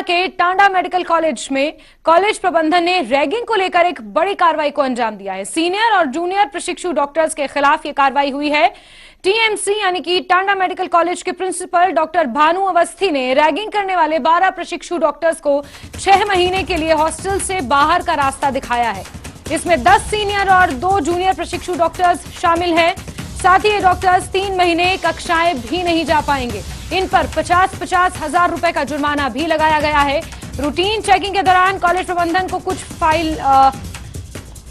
के Tanda medical college में college प्रबंधन ने रैगिंग को लेकर एक बड़ी कार्रवाई को अंजाम दिया है। सीनियर और जूनियर प्रशिक्षु डॉक्टर्स के खिलाफ ये कार्रवाई हुई है। टीएमसी यानी कि टांडा मेडिकल कॉलेज के प्रिंसिपल डॉक्टर भानु अवस्थी ने रैगिंग करने वाले 12 प्रशिक्षु डॉक्टर्स को 6 महीने के लिए हॉस्टल से बाहर का रास्ता दिखाया है। इसमें 10 सीनियर और 2 जूनियर प्रशिक्षु डॉक्टर्स शामिल हैं। साथ ही ये डॉक्टर्स 3 महीने कक्षाएं भी नहीं जा पाएंगे। इन पर 50-50 हजार रुपए का जुर्माना भी लगाया गया है। रूटीन चेकिंग के दौरान कॉलेज प्रबंधन को कुछ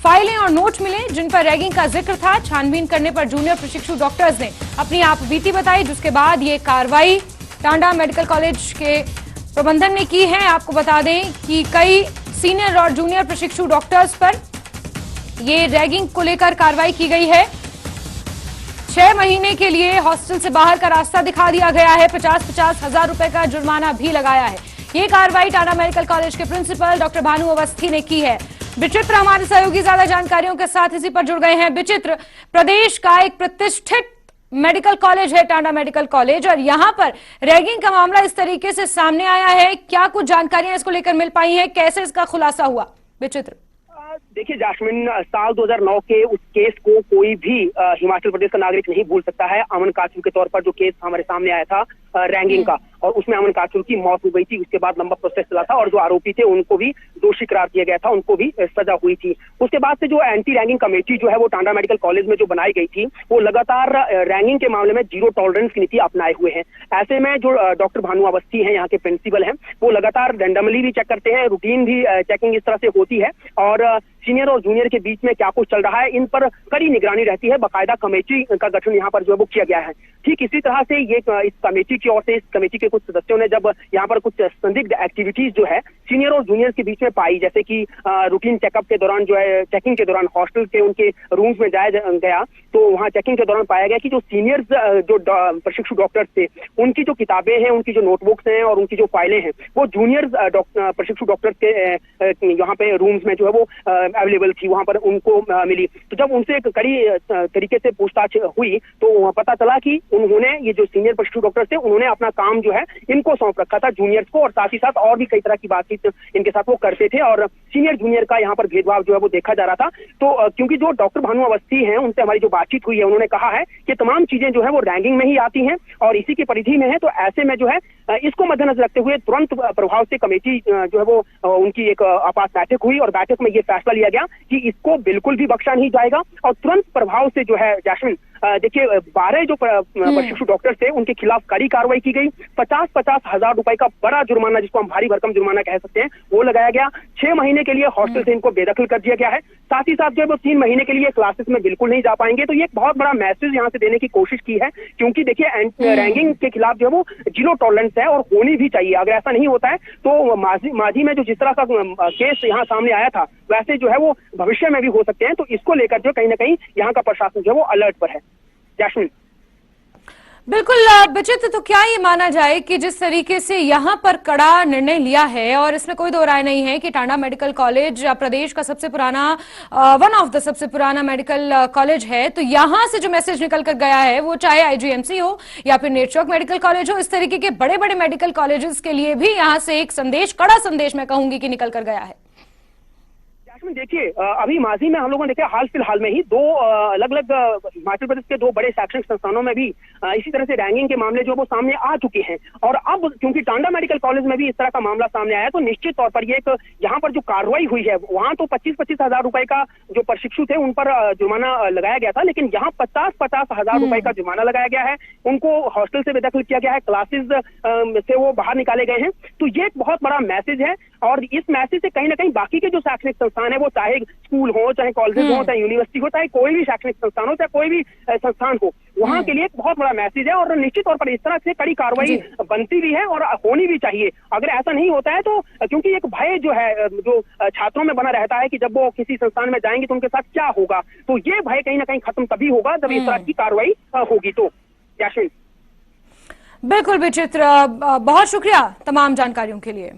फाइलें और नोट मिले जिन पर रैगिंग का जिक्र था। छानबीन करने पर जूनियर प्रशिक्षु डॉक्टर्स ने अपनी आपबीती बताई, जिसके बाद ये कार्रवाई टांडा मेडिकल कॉलेज के प्रबंधन ने की है। आपको बता दें कि कई सीनियर और जूनियर प्रशिक्षु डॉक्टर्स पर ये रैगिंग को लेकर कार्रवाई की गई है। 6 महीने के लिए हॉस्टल से बाहर का रास्ता दिखा दिया गया है। 50-50 हजार रुपए का जुर्माना भी लगाया है। ये कार्रवाई टांडा मेडिकल कॉलेज के प्रिंसिपल डॉक्टर भानु अवस्थी ने की है। विचित्र हमारे सहयोगी ज्यादा जानकारियों के साथ इसी पर जुड़ गए हैं। विचित्र, प्रदेश का एक प्रतिष्ठित मेडिकल कॉलेज है टांडा मेडिकल कॉलेज, और यहाँ पर रैगिंग का मामला इस तरीके से सामने आया है। क्या कुछ जानकारियां इसको लेकर मिल पाई हैं? कैसे इसका खुलासा हुआ? विचित्र, देखिए जास्मिन, साल 2009 के उस केस को कोई भी हिमाचल प्रदेश का नागरिक नहीं भूल सकता है। अमन काचू के तौर पर जो केस हमारे सामने आया था रैगिंग का, और उसमें अमन काचू की मौत हो गई थी। उसके बाद लंबा प्रोसेस चला था और जो आरोपी थे उनको भी दोषी करार दिया गया था, उनको भी सजा हुई थी। उसके बाद से जो एंटी रैगिंग कमेटी जो है वो टांडा मेडिकल कॉलेज में जो बनाई गई थी, वो लगातार रैगिंग के मामले में जीरो टॉलरेंस की नीति अपनाए हुए हैं। ऐसे में जो डॉक्टर भानु अवस्थी हैं, यहाँ के प्रिंसिपल हैं, वो लगातार रैंडमली भी चेक करते हैं। रूटीन भी चेकिंग इस तरह से होती है और सीनियर और जूनियर के बीच में क्या कुछ चल रहा है, इन पर कड़ी निगरानी रहती है। बाकायदा कमेटी का गठन यहाँ पर जो है वो किया गया है। ठीक इसी तरह से ये इस कमेटी की ओर से, इस कमेटी के कुछ सदस्यों ने जब यहाँ पर कुछ संदिग्ध एक्टिविटीज जो है सीनियर और जूनियर के बीच में पाई, जैसे कि रूटीन चेकअप के दौरान जो है, चेकिंग के दौरान हॉस्टल के उनके रूम्स में जाया गया, तो वहाँ चेकिंग के दौरान पाया गया कि जो सीनियर्स जो प्रशिक्षु डॉक्टर्स थे, उनकी जो किताबें हैं, उनकी जो नोटबुक्स हैं और उनकी जो फाइलें हैं, वो जूनियर प्रशिक्षु डॉक्टर्स के यहाँ पे रूम्स में जो है वो अवेलेबल थी, वहां पर उनको मिली। तो जब उनसे एक कड़ी तरीके से पूछताछ हुई तो पता चला कि उन्होंने, ये जो सीनियर प्रशिक्षु डॉक्टर थे, उन्होंने अपना काम जो है इनको सौंप रखा था, जूनियर्स को, और साथ ही साथ और भी कई तरह की बातचीत इनके साथ वो करते थे और सीनियर जूनियर का यहाँ पर भेदभाव जो है वो देखा जा रहा था। तो क्योंकि जो डॉक्टर भानु अवस्थी हैं, उनसे हमारी जो बातचीत हुई है, उन्होंने कहा है कि तमाम चीजें जो है वो रैगिंग में ही आती हैं और इसी की परिधि में है। तो ऐसे में जो है इसको मद्देनजर रखते हुए तुरंत प्रभाव से कमेटी जो है वो उनकी एक आपात बैठक हुई और बैठक में ये फैसला लिया गया कि इसको बिल्कुल भी बख्शा नहीं जाएगा। और तुरंत प्रभाव से जो है जैस्मिन, देखिए 12 जो प्रशिक्षु डॉक्टर थे उनके खिलाफ कड़ी कार्रवाई की गई। 50-50 हजार रुपए का बड़ा जुर्माना, जिसको हम भारी भरकम जुर्माना कह सकते हैं, वो लगाया गया। 6 महीने के लिए हॉस्टल से इनको बेदखल कर दिया गया है। साथ ही साथ जो है वो 3 महीने के लिए क्लासेस में बिल्कुल नहीं जा पाएंगे। तो ये एक बहुत बड़ा मैसेज यहाँ से देने की कोशिश की है, क्योंकि देखिए रैगिंग के खिलाफ जो है वो जीरो टॉलरेंस है और होनी भी चाहिए। अगर ऐसा नहीं होता है तो माजी में जो जिस तरह का केस यहाँ सामने आया था, वैसे जो है वो भविष्य में भी हो सकते हैं। तो इसको लेकर जो कहीं ना कहीं यहाँ का प्रशासन जो है वो अलर्ट पर है। जैस्मिन, बिल्कुल विचित्र, तो क्या ये माना जाए कि जिस तरीके से यहाँ पर कड़ा निर्णय लिया है, और इसमें कोई दो राय नहीं है कि टांडा मेडिकल कॉलेज प्रदेश का सबसे पुराना, वन ऑफ द सबसे पुराना मेडिकल कॉलेज है, तो यहाँ से जो मैसेज निकल कर गया है, वो चाहे आईजीएमसी हो या फिर नेत्रचौक मेडिकल कॉलेज हो, इस तरीके के बड़े बड़े मेडिकल कॉलेजेस के लिए भी यहाँ से एक संदेश, कड़ा संदेश मैं कहूंगी कि निकल कर गया है। देखिए अभी माजी में हम लोगों ने देखा, हाल फिलहाल में ही 2 अलग अलग हिमाचल प्रदेश के 2 बड़े शैक्षणिक संस्थानों में भी इसी तरह से रैगिंग के मामले जो वो सामने आ चुके हैं। और अब क्योंकि टांडा मेडिकल कॉलेज में भी इस तरह का मामला सामने आया, तो निश्चित तौर पर ये एक यहाँ पर जो कार्रवाई हुई है, वहां तो 25-25 हजार रुपए का जो प्रशिक्षु थे उन पर जुर्माना लगाया गया था, लेकिन यहाँ 50-50 हजार रुपए का जुर्माना लगाया गया है। उनको हॉस्टल से बेदखल किया गया है, क्लासेस से वो बाहर निकाले गए हैं। तो ये एक बहुत बड़ा मैसेज है और इस मैसेज से कहीं ना कहीं बाकी के जो शैक्षणिक संस्थान है, वो चाहे स्कूल हो, चाहे कॉलेज हो, चाहे यूनिवर्सिटी हो, चाहे कोई भी शैक्षणिक संस्थान हो, चाहे कोई भी संस्थान हो, वहां के लिए एक बहुत बड़ा मैसेज है। और निश्चित तौर पर इस तरह से कड़ी कार्रवाई बनती भी है और होनी भी चाहिए। अगर ऐसा नहीं होता है तो, क्योंकि एक भय जो है जो छात्रों में बना रहता है कि जब वो किसी संस्थान में जाएंगे तो उनके साथ क्या होगा, तो ये भय कहीं ना कहीं खत्म तभी होगा जब इस तरह की कार्रवाई होगी। तो जैस्मिन, बिल्कुल विचित्र, बहुत शुक्रिया तमाम जानकारियों के लिए।